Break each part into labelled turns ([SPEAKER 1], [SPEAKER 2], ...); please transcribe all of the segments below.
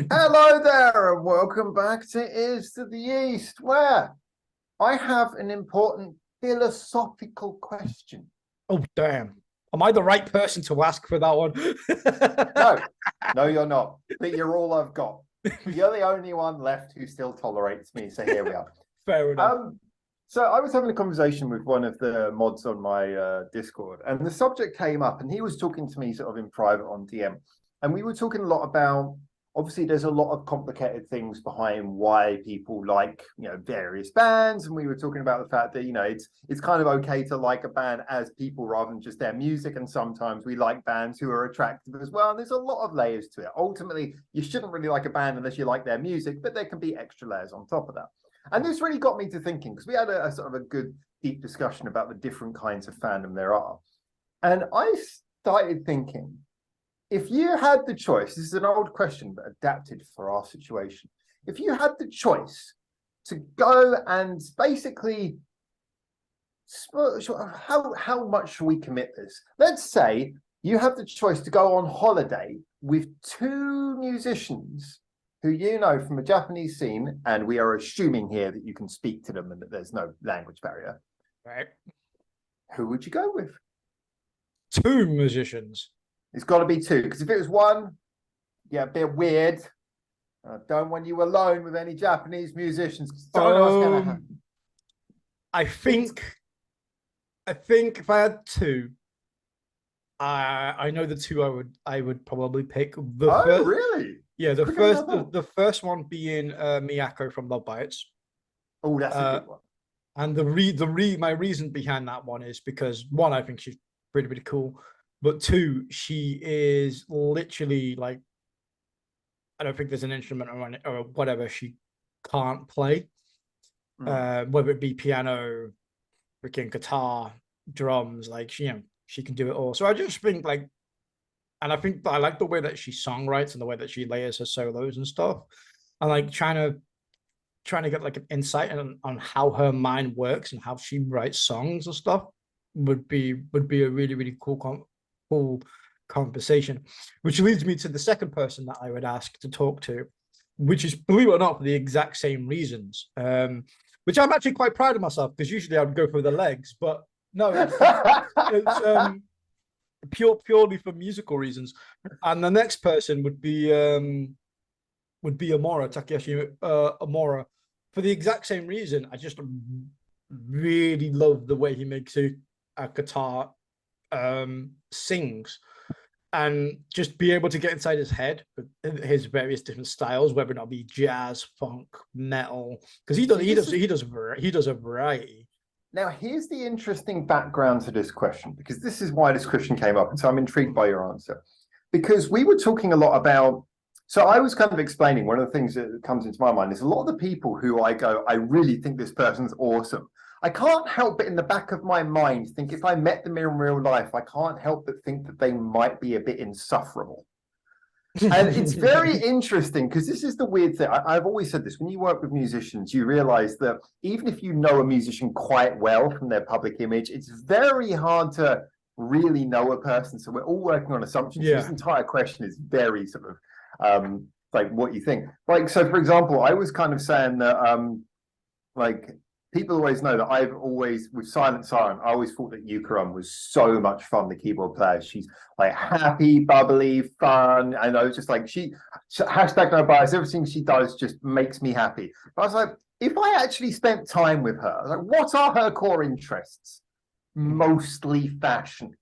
[SPEAKER 1] Hello there, and welcome back to Ears to the East, where I have an important philosophical question.
[SPEAKER 2] Oh, damn. Am I the right person to ask for that one?
[SPEAKER 1] No, you're not. But you're all I've got. You're the only one left who still tolerates me, so here we are.
[SPEAKER 2] Fair enough.
[SPEAKER 1] So I was having a conversation with one of the mods on my Discord, and the subject came up, and he was talking to me sort of in private on DM, and we were talking a lot about, obviously there's a lot of complicated things behind why people like, various bands, and we were talking about the fact that, it's kind of okay to like a band as people rather than just their music, and sometimes we like bands who are attractive as well, and there's a lot of layers to it. Ultimately, you shouldn't really like a band unless you like their music, but there can be extra layers on top of that. And this really got me to thinking, because we had a sort of a good deep discussion about the different kinds of fandom there are. And I started thinking, if you had the choice, this is an old question, but adapted for our situation. If you had the choice to go and basically, how much should we commit this? Let's say you have the choice to go on holiday with two musicians who you know from a Japanese scene, and we are assuming here that you can speak to them and that there's no language barrier.
[SPEAKER 2] Right.
[SPEAKER 1] Who would you go with?
[SPEAKER 2] Two musicians.
[SPEAKER 1] It's got to be two, because if it was one, yeah, a bit weird. I don't want you alone with any Japanese musicians. Don't know what's going to happen.
[SPEAKER 2] I think if I had two, I know the two I would probably pick.
[SPEAKER 1] Really?
[SPEAKER 2] Yeah, the first one being Miyako from LOVEBITES.
[SPEAKER 1] Oh, that's a good one.
[SPEAKER 2] And my reason behind that one is because, one, I think she's pretty cool, but two, she is literally like, I don't think there's an instrument or whatever she can't play, whether it be piano, freaking guitar, drums, like she can do it all. So I just think like, and I think I like the way that she songwrites and the way that she layers her solos and stuff. And like trying to get like an insight on how her mind works and how she writes songs and stuff would be a really cool conversation. Which leads me to the second person that I would ask to talk to, which is, believe it or not, for the exact same reasons. Which I'm actually quite proud of myself, because usually I would go for the legs, but no, it's purely for musical reasons. And the next person would be Amora, Takeshi Amora, for the exact same reason. I just really love the way he makes a guitar sings, and just be able to get inside his head with his various different styles, whether or not be jazz, funk, metal, because he does a variety.
[SPEAKER 1] Now, here's the interesting background to this question, because this is why this question came up. And so I'm intrigued by your answer, because we were talking a lot about, so I was kind of explaining, one of the things that comes into my mind is a lot of the people who I go, I really think this person's awesome. I can't help but in the back of my mind think, if I met them in real life, I can't help but think that they might be a bit insufferable. And it's very interesting, because this is the weird thing. I've always said this: when you work with musicians, you realize that even if you know a musician quite well from their public image, it's very hard to really know a person. So we're all working on assumptions. Yeah. This entire question is very sort of like what you think. Like, so for example, I was kind of saying that like, people always know that I've always, with Silent Siren, I always thought that Yukaron was so much fun, the keyboard player. She's like happy, bubbly, fun. I know, just like hashtag no bias, everything she does just makes me happy. But I was like, if I actually spent time with her, like, what are her core interests? Mostly fashion.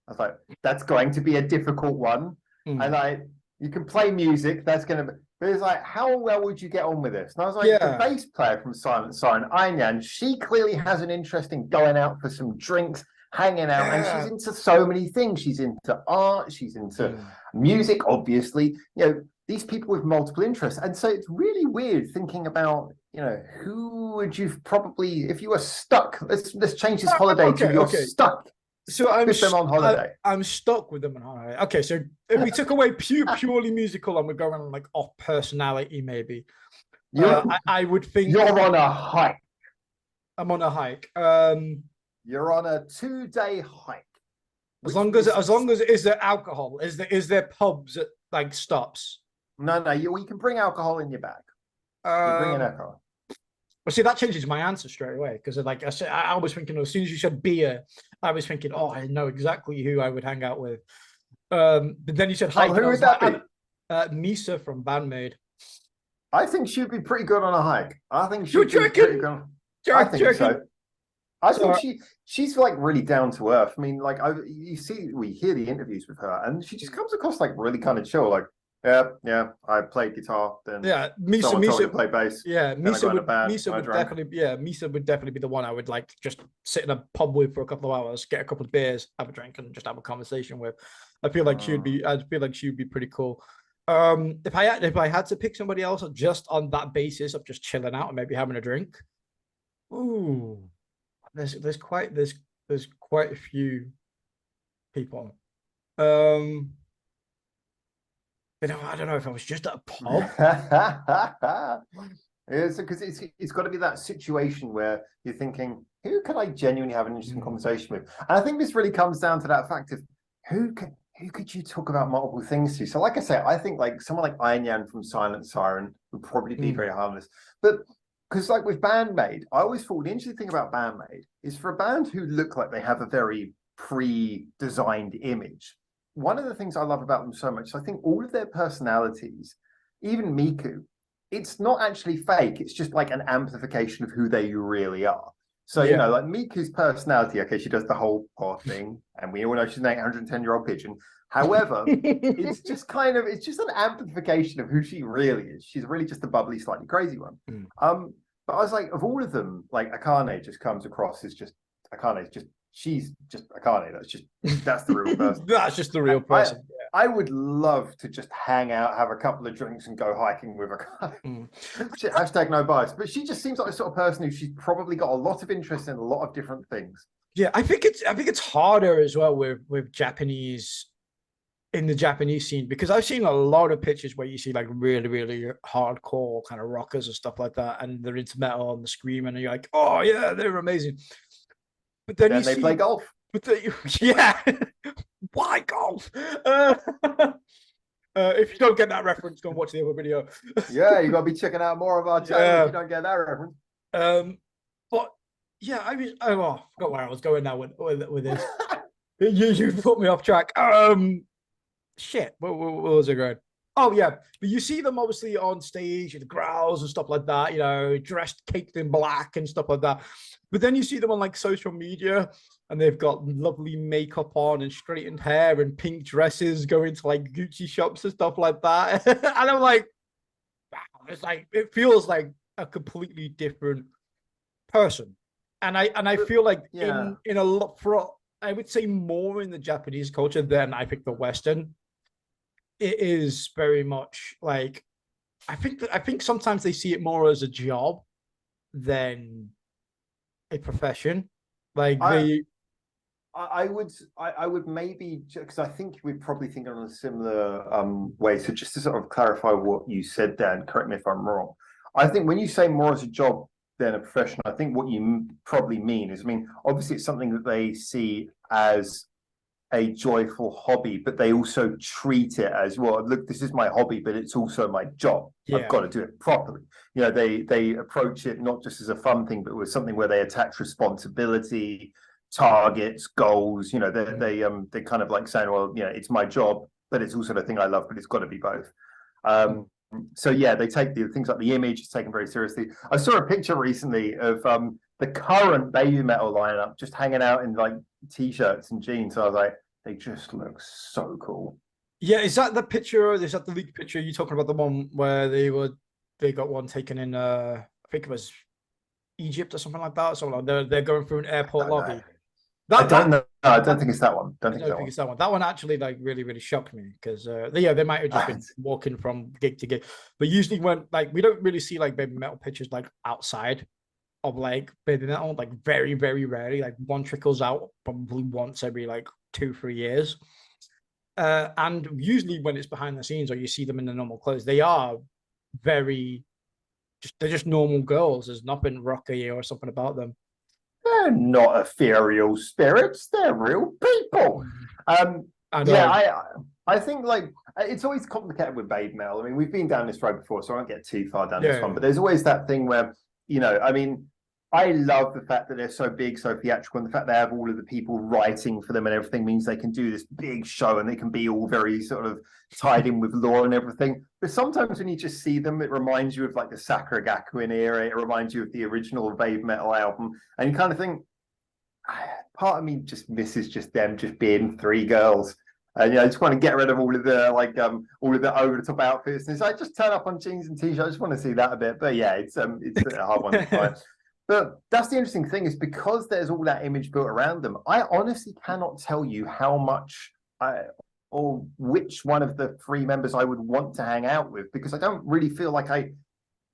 [SPEAKER 1] I was like, that's going to be a difficult one. And you can play music, that's going to be, but it's like, how well would you get on with this? And I was like, the bass player from Silent Siren, Ainyan, she clearly has an interest in going out for some drinks, hanging out, and she's into so many things. She's into art, she's into music, obviously. These people with multiple interests. And so it's really weird thinking about, who would you probably, if you were stuck, let's change this holiday to you're stuck.
[SPEAKER 2] So I'm
[SPEAKER 1] with them on holiday.
[SPEAKER 2] I'm stuck with them on holiday. Okay, so if we took away purely musical and we're going on like off personality, maybe I would think
[SPEAKER 1] you're on a hike.
[SPEAKER 2] I'm on a hike.
[SPEAKER 1] You're on a 2-day hike.
[SPEAKER 2] As long as is there alcohol? Is there pubs at like stops?
[SPEAKER 1] No, you can bring alcohol in your bag. You bring in alcohol.
[SPEAKER 2] Well, see, that changes my answer straight away because, like I said, I was thinking as soon as you said beer, I was thinking, oh, I know exactly who I would hang out with. But then you said hike.
[SPEAKER 1] Who would that be?
[SPEAKER 2] Misa from BAND-MAID.
[SPEAKER 1] I think she'd be pretty good on a hike. I think she'd
[SPEAKER 2] be pretty good.
[SPEAKER 1] I think so. I think she's like really down to earth. I mean, like we hear the interviews with her, and she just comes across like really kind of chill. Like, yeah, I played guitar. Then Misa play bass.
[SPEAKER 2] Yeah, Misa would definitely be the one I would like just sit in a pub with for a couple of hours, get a couple of beers, have a drink, and just have a conversation with. I feel like she'd be pretty cool. If I had to pick somebody else just on that basis of just chilling out and maybe having a drink, ooh, there's quite a few people. You know, I don't know if I was just at a pub.
[SPEAKER 1] Yeah, because it's got to be that situation where you're thinking, who can I genuinely have an interesting conversation with? And I think this really comes down to that fact of who could you talk about multiple things to? So, like I say, I think like someone like Ayn Yan from Silent Siren would probably be very harmless. But because like with BAND-MAID, I always thought the interesting thing about BAND-MAID is for a band who look like they have a very pre-designed image. One of the things I love about them so much, I think all of their personalities, even Miku, it's not actually fake. It's just like an amplification of who they really are. So, you know, like Miku's personality, okay, she does the whole paw thing, and we all know she's an 810-year-old pigeon. However, it's just an amplification of who she really is. She's really just a bubbly, slightly crazy one. But I was like, of all of them, like Akane just comes across as just, she's just Akane. That's the real person.
[SPEAKER 2] That's just the real person.
[SPEAKER 1] I would love to just hang out, have a couple of drinks, and go hiking with Akane. Hashtag no bias. But she just seems like the sort of person who she's probably got a lot of interest in a lot of different things.
[SPEAKER 2] Yeah, I think it's harder as well with Japanese in the Japanese scene, because I've seen a lot of pictures where you see like really, really hardcore kind of rockers and stuff like that, and they're into metal and the screaming, and you're like, oh yeah, they're amazing. But then
[SPEAKER 1] they play golf.
[SPEAKER 2] But why golf? If you don't get that reference, go and watch the other video.
[SPEAKER 1] Yeah, you got to be checking out more of our channel if you don't get that reference.
[SPEAKER 2] But yeah, I forgot where I was going now with this. you put me off track. Shit, what was it going? Oh yeah, but you see them obviously on stage with growls and stuff like that, you know, dressed, caked in black and stuff like that. But then you see them on like social media, and they've got lovely makeup on and straightened hair and pink dresses, going to like Gucci shops and stuff like that. And I'm like, wow, it's like it feels like a completely different person. And I feel like in a lot I would say more in the Japanese culture than I think the Western. It is very much like I think sometimes they see it more as a job than a profession. Like
[SPEAKER 1] I would maybe, because I think we'd probably think on a similar way. So just to sort of clarify what you said, Dan, correct me if I'm wrong. I think when you say more as a job than a profession, I think what you probably mean is, I mean, obviously it's something that they see as a joyful hobby, but they also treat it as, well, look, this is my hobby, but it's also my job. I've got to do it properly. You know, they approach it not just as a fun thing, but with something where they attach responsibility, targets, goals. You know, they kind of like saying, well, you know, it's my job, but it's also the thing I love, but it's got to be both. So yeah, they take the things like the image is taken very seriously. I saw a picture recently of the current baby metal lineup just hanging out in like t-shirts and jeans. So I was like, they just look so cool.
[SPEAKER 2] Yeah, is that the picture? Is that the leaked picture? You talking about the one where they got one taken in I think it was Egypt or something like that. So they're going through an airport lobby.
[SPEAKER 1] I don't know. I don't think it's that one.
[SPEAKER 2] I don't think it's that one. That one actually like really, really shocked me because they might have just been walking from gig to gig. But usually when like we don't really see like baby metal pictures like outside of like baby metal, like very, very rarely. Like one trickles out probably once every like 2-3 years. And usually when it's behind the scenes or you see them in the normal clothes, they are they're just normal girls. There's nothing rocky or something about them.
[SPEAKER 1] They're not ethereal spirits. They're real people.
[SPEAKER 2] And
[SPEAKER 1] Yeah, I think like it's always complicated with babe metal. I mean, we've been down this road before, so I won't get too far down this one. But there's always that thing where, I mean, I love the fact that they're so big, so theatrical, and the fact they have all of the people writing for them and everything means they can do this big show and they can be all very sort of tied in with lore and everything. But sometimes when you just see them, it reminds you of like the Sakura Gakuin era. It reminds you of the original babe metal album, and you kind of think, part of me just misses just them just being three girls. And I just want to get rid of all of the all of the over the top outfits. And it's like just turn up on jeans and t-shirts. I just want to see that a bit. But yeah, it's a hard one to find. But that's the interesting thing is because there's all that image built around them. I honestly cannot tell you how much or which one of the three members I would want to hang out with, because I don't really feel like I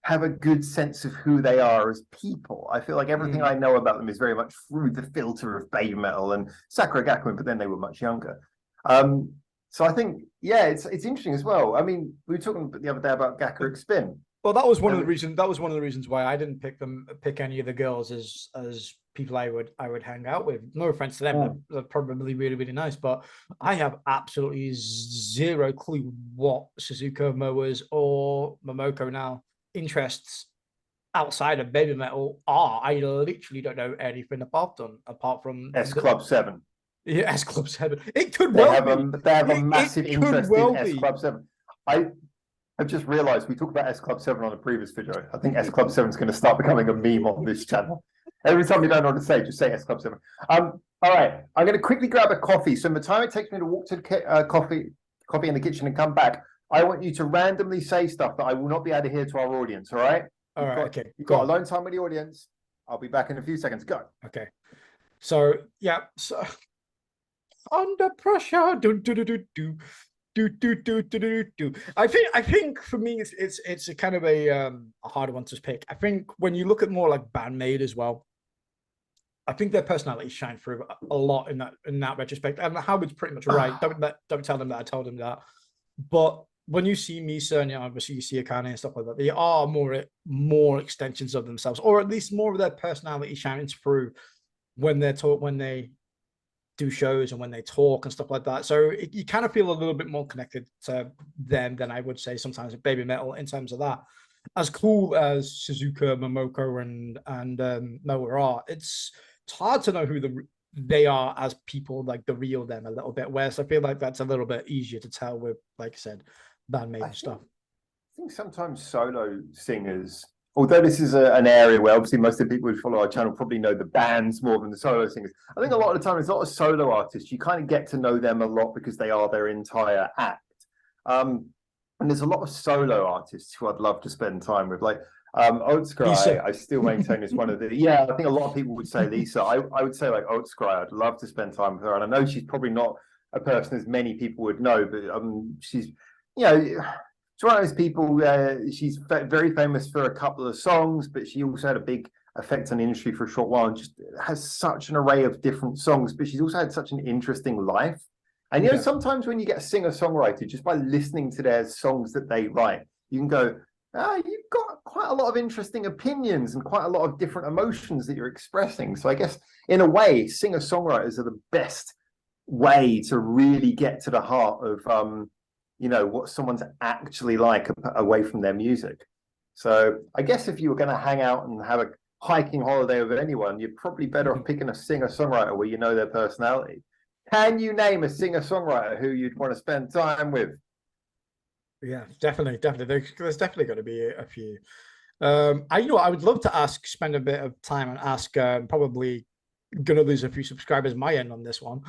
[SPEAKER 1] have a good sense of who they are as people. I feel like everything I know about them is very much through the filter of babe metal and Sakura Gakuin, but then they were much younger. So I think, yeah, it's interesting as well. I mean, we were talking the other day about GACHARIC SPIN.
[SPEAKER 2] Well, that was one of the reasons. That was one of the reasons why I didn't pick any of the girls as people I would hang out with. No offense to them, they're probably really, really nice, but I have absolutely zero clue what Suzuka, Moa's, or Momoko now interests outside of baby metal are. I literally don't know anything about them apart from
[SPEAKER 1] S Club 7.
[SPEAKER 2] Yeah, S Club 7. It could well be.
[SPEAKER 1] They have a massive interest in S
[SPEAKER 2] be.
[SPEAKER 1] Club 7. I've just realized we talked about S Club 7 on a previous video. I think S Club 7 is going to start becoming a meme on this channel. Every time you don't know what to say, just say S Club 7. All right, I'm going to quickly grab a coffee. So in the time it takes me to walk to the coffee in the kitchen and come back, I want you to randomly say stuff that I will not be able to hear to our audience. All right?
[SPEAKER 2] All right. Okay.
[SPEAKER 1] You've got alone time with the audience. I'll be back in a few seconds. Go.
[SPEAKER 2] Okay. So yeah. So under pressure. I think for me it's a kind of a hard one to pick. I think when you look at more like BAND-MAID as well, I think their personalities shine through a lot in that retrospect. And Howard's pretty much right. Don't tell them that I told him that. But when you see Misa and obviously you see Akane and stuff like that, they are more extensions of themselves, or at least more of their personality shining through when they do shows and when they talk and stuff like that. So you kind of feel a little bit more connected to them than I would say sometimes with baby metal in terms of that. As cool as Suzuka, Momoko, and Noah are, it's hard to know who they are as people, like the real them a little bit. Whereas I feel like that's a little bit easier to tell with, like I said, BAND-MAID stuff.
[SPEAKER 1] I think sometimes solo singers, although this is an area where obviously most of the people who follow our channel probably know the bands more than the solo singers. I think a lot of the time, there's a lot of solo artists, you kind of get to know them a lot because they are their entire act. And there's a lot of solo artists who I'd love to spend time with, like Oatskry. I still maintain is one of the, I think a lot of people would say Lisa. I would say like Oatskry, I'd love to spend time with her. And I know she's probably not a person as many people would know, but she's, it's one of those people, she's very famous for a couple of songs, but she also had a big effect on the industry for a short while and just has such an array of different songs, but she's also had such an interesting life. And, sometimes when you get a singer-songwriter, just by listening to their songs that they write, you can go, you've got quite a lot of interesting opinions and quite a lot of different emotions that you're expressing. So I guess, in a way, singer-songwriters are the best way to really get to the heart of what someone's actually like away from their music. So I guess if you were going to hang out and have a hiking holiday with anyone, you're probably better off picking a singer-songwriter where you know their personality. Can you name a singer-songwriter who you'd want to spend time with?
[SPEAKER 2] Yeah, definitely. There's definitely going to be a few. I would love to spend a bit of time and ask. Probably going to lose a few subscribers my end on this one.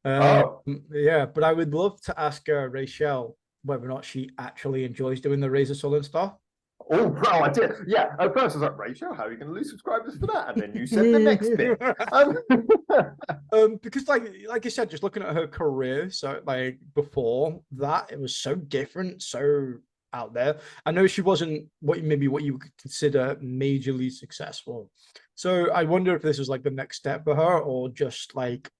[SPEAKER 2] Yeah, but I would love to ask Rachel whether or not she actually enjoys doing the Razor Sullen stuff.
[SPEAKER 1] Oh, wow, I did. Yeah, at first I was like, Rachel, how are you going to lose subscribers for that? And then you said the next bit.
[SPEAKER 2] Because like you said, just looking at her career, so like before that, it was so different, so out there. I know she wasn't what you would consider majorly successful. So I wonder if this was like the next step for her, or just like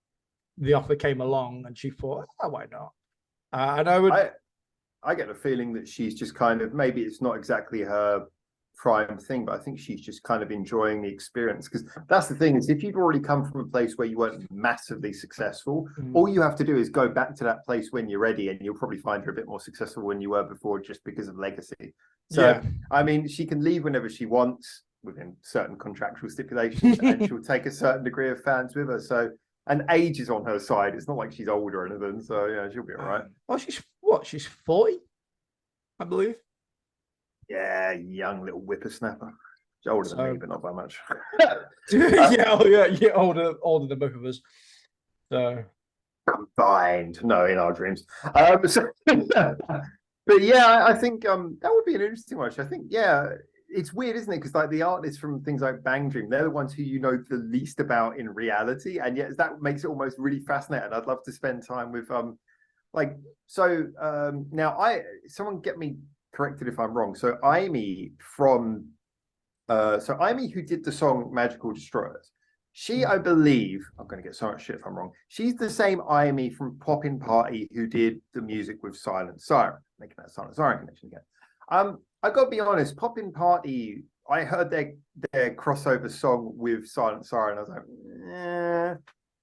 [SPEAKER 2] the offer came along and she thought, why not? And I get
[SPEAKER 1] the feeling that she's just kind of, maybe it's not exactly her prime thing, but I think she's just kind of enjoying the experience, because that's the thing, is if you've already come from a place where you weren't massively successful, all you have to do is go back to that place when you're ready, and you'll probably find her a bit more successful when you were before, just because of legacy. So I mean, she can leave whenever she wants within certain contractual stipulations, and she'll take a certain degree of fans with her. So, and age is on her side. It's not like she's old or anything. So yeah, she'll be all right.
[SPEAKER 2] Well, she's what? She's 40, I believe.
[SPEAKER 1] Yeah, young little whippersnapper. She's older than me, but not by much.
[SPEAKER 2] yeah, older than both of us. So
[SPEAKER 1] combined, no, in our dreams. But yeah, I think that would be an interesting one. I think, yeah, it's weird, isn't it? Because like the artists from things like Bang Dream, they're the ones who you know the least about in reality, and yet that makes it almost really fascinating. I'd love to spend time with now someone get me corrected if I'm wrong. So Amy from Amy, who did the song Magical Destroyers, she, I believe, I'm going to get so much shit if I'm wrong, she's the same Amy from Poppin' Party who did the music with Silent Siren, making that Silent Siren connection again. I got to be honest, Poppin' Party, I heard their crossover song with Silent Siren, I was like, eh.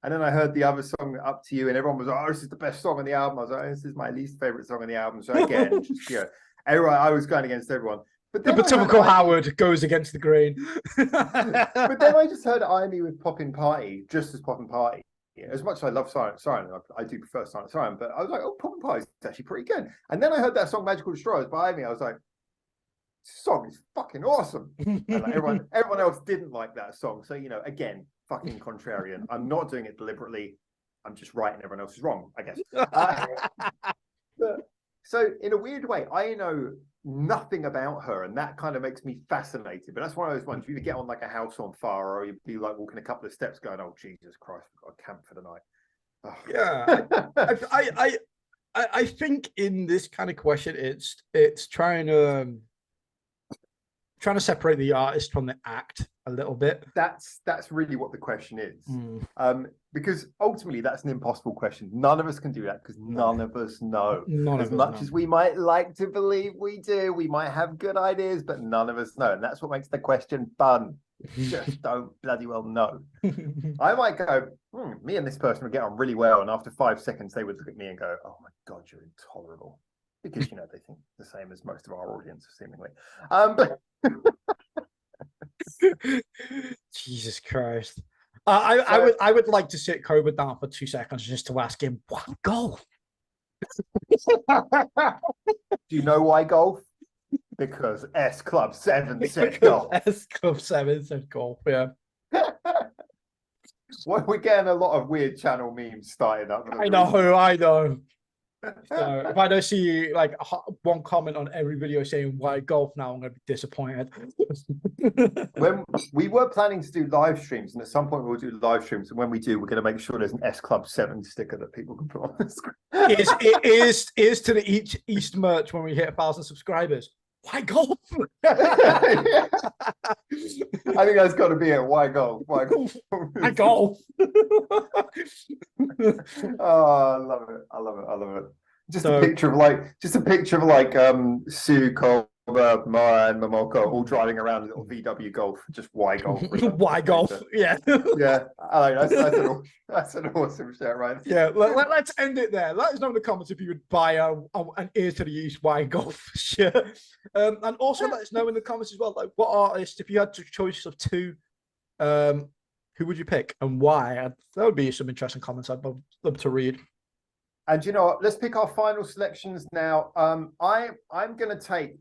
[SPEAKER 1] And then I heard the other song, Up to You, and everyone was like, oh, this is the best song on the album. I was like, oh, this is my least favorite song on the album. So again, just, everyone, I was going against everyone. But then
[SPEAKER 2] typical Howard goes against the grain.
[SPEAKER 1] But then I just heard Amy with Poppin' Party, just as Poppin' Party. As much as I love Silent Siren, I do prefer Silent Siren, but I was like, oh, Poppin' Party is actually pretty good. And then I heard that song Magical Destroyers by Amy. I was like, this song is fucking awesome. And like, everyone else didn't like that song. So, again, fucking contrarian. I'm not doing it deliberately. I'm just right and everyone else is wrong, I guess. So in a weird way, I know nothing about her, and that kind of makes me fascinated. But that's one of those ones, you either get on like a house on fire, or you'd be like walking a couple of steps going, oh, Jesus Christ, we've got a camp for the night. Oh.
[SPEAKER 2] Yeah. I think in this kind of question, it's trying to separate the artist from the act a little bit.
[SPEAKER 1] That's really what the question is. Because ultimately that's an impossible question. None of us can do that because none of us know. As much as we might like to believe we do, we might have good ideas, but none of us know. And that's what makes the question fun. You just don't bloody well know. I might go, me and this person would get on really well, and after 5 seconds they would look at me and go, oh my God, you're intolerable. Because they think the same as most of our audience, seemingly.
[SPEAKER 2] Jesus Christ. I would like to sit Cobra down for 2 seconds just to ask him, why golf?
[SPEAKER 1] Do you know why golf? Because S Club 7 said golf.
[SPEAKER 2] S Club 7 said golf, yeah.
[SPEAKER 1] Well, we're getting a lot of weird channel memes started up.
[SPEAKER 2] I know. So if I don't see like one comment on every video saying why golf now, I'm going to be disappointed.
[SPEAKER 1] When we were planning to do live streams, and at some point we'll do live streams, and when we do, we're going to make sure there's an S Club 7 sticker that people can put on the screen.
[SPEAKER 2] It is to the East merch when we hit 1,000 subscribers. Why golf?
[SPEAKER 1] I think that's got to be it. Why golf? Why golf?
[SPEAKER 2] Why golf?
[SPEAKER 1] Oh, I love it. Just a picture of like Sue, Colbert, Mara, and Momoko all driving around a little VW Golf. Just why golf?
[SPEAKER 2] Why golf? Yeah.
[SPEAKER 1] Yeah. I like that's an awesome shout, right?
[SPEAKER 2] Yeah. Let's end it there. Let us know in the comments if you would buy an Ear to the East Why Golf shirt. And also let us know in the comments as well, like what artist, if you had a choice of two, who would you pick and why? That would be some interesting comments I'd love to read.
[SPEAKER 1] And you know what? Let's pick our final selections now. I'm gonna take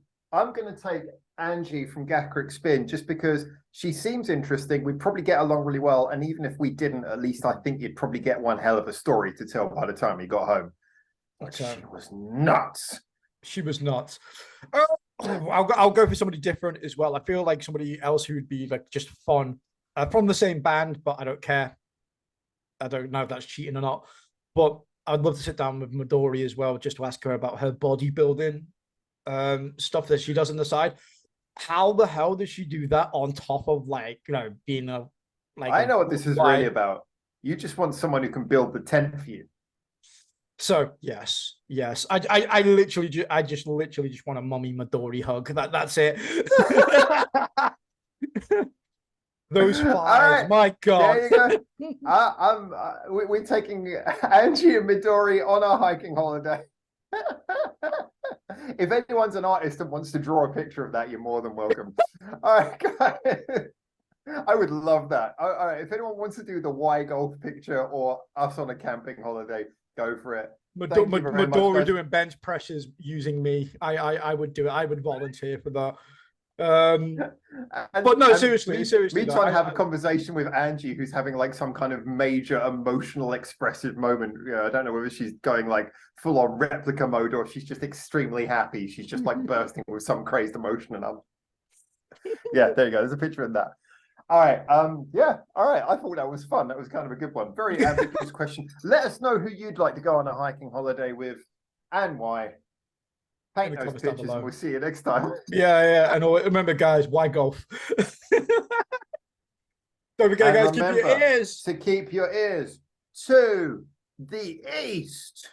[SPEAKER 1] Angie from GACHARIC SPIN just because she seems interesting. We'd probably get along really well, and even if we didn't, at least I think you'd probably get one hell of a story to tell by the time you got home. Okay. She was nuts.
[SPEAKER 2] She was nuts. I'll go for somebody different as well. I feel like somebody else who would be like just fun from the same band, but I don't care. I don't know if that's cheating or not, but I'd love to sit down with Midori as well, just to ask her about her bodybuilding stuff that she does on the side. How the hell does she do that on top of being a
[SPEAKER 1] I know what this is really about. You just want someone who can build the tent for you.
[SPEAKER 2] So yes, yes. I literally just literally just want a mummy Midori hug. That's it. Those
[SPEAKER 1] All
[SPEAKER 2] thighs,
[SPEAKER 1] right,
[SPEAKER 2] my God.
[SPEAKER 1] there you go. We're taking Angie and Midori on our hiking holiday. If anyone's an artist and wants to draw a picture of that, you're more than welcome. All right, guys. I would love that. All right, if anyone wants to do the Y golf picture or us on a camping holiday, go for it. Thank you very much,
[SPEAKER 2] Midori
[SPEAKER 1] guys.
[SPEAKER 2] doing bench presses using me. I would do it. I would volunteer for that. But no, seriously,
[SPEAKER 1] me trying to have a conversation with Angie, who's having like some kind of major emotional expressive moment. I don't know whether she's going like full on replica mode or she's just extremely happy. She's just like bursting with some crazed emotion, and yeah, there you go. There's a picture of that. All right. Yeah. All right. I thought that was fun. That was kind of a good one. Very ambiguous question. Let us know who you'd like to go on a hiking holiday with and why. Paint those pictures and we'll see you next time.
[SPEAKER 2] Yeah. And remember, guys, why golf? Don't forget, guys, keep your ears.
[SPEAKER 1] To keep your ears to the east.